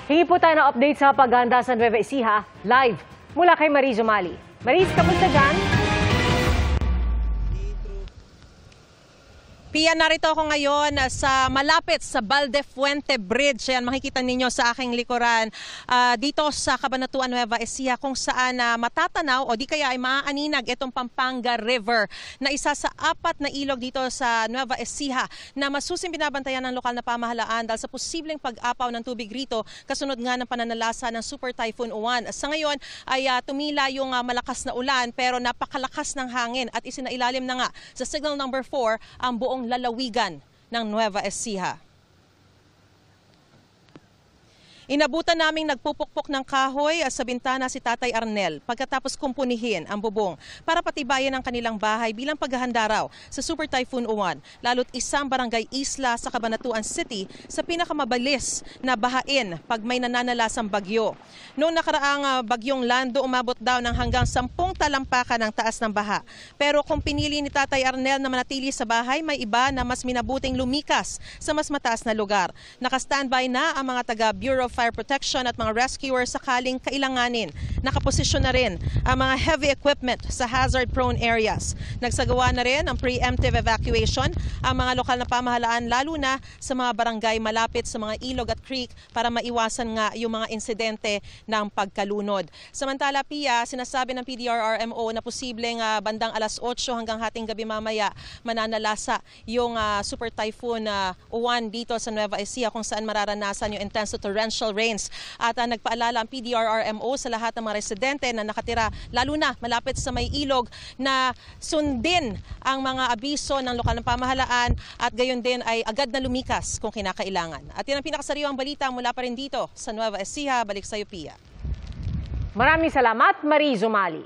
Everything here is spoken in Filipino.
Hingi po tayo ng update sa paghahanda sa Nueva Ecija, live mula kay Mariz Umali. Mariz, kamusta dyan? Pia, narito ako ngayon sa malapit sa Valdefuente Bridge. Ayan, makikita ninyo sa aking likuran dito sa Cabanatuan, Nueva Ecija, kung saan matatanaw o di kaya ay maaaninag itong Pampanga River na isa sa 4 na ilog dito sa Nueva Ecija na masusing binabantayan ng lokal na pamahalaan dahil sa posibleng pag-apaw ng tubig rito kasunod nga ng pananalasa ng Super Typhoon Uwan. Sa ngayon ay tumila yung malakas na ulan pero napakalakas ng hangin at isinailalim na nga sa signal number 4 ang buong lalawigan ng Nueva Ecija. Inabutan naming nagpupukpok ng kahoy sa bintana si Tatay Arnel pagkatapos kumpunihin ang bubong para patibayan ang kanilang bahay bilang paghahanda raw sa Super Typhoon Uwan, lalo't isang barangay isla sa Cabanatuan City sa pinakamabilis na bahain pag may nananalasang bagyo. Noong nakaraang bagyong Lando, umabot daw ng hanggang 10 talampakan ng taas ng baha. Pero kung pinili ni Tatay Arnel na manatili sa bahay, may iba na mas minabuting lumikas sa mas mataas na lugar. Naka-standby na ang mga taga Bureau of Fire Protection at mga rescuers sakaling kailanganin. Nakaposisyon na rin ang mga heavy equipment sa hazard-prone areas. Nagsagawa na rin ang preemptive evacuation ang mga lokal na pamahalaan lalo na sa mga barangay malapit sa mga ilog at creek para maiwasan nga yung mga insidente ng pagkalunod. Samantala, Pia, sinasabi ng PDRRMO na posibleng bandang alas 8 hanggang hating gabi mamaya mananalasa yung Super Typhoon Uwan dito sa Nueva Ecija kung saan mararanasan yung intense to torrential rains. At nagpaalala ang PDRRMO sa lahat ng mga residente na nakatira lalo na malapit sa may ilog na sundin ang mga abiso ng lokal na pamahalaan at gayon din ay agad na lumikas kung kinakailangan. At yan ang pinakasariwang balita mula pa rin dito sa Nueva Ecija. Balik sa iyo, Pia. Maraming salamat, Mariz Umali.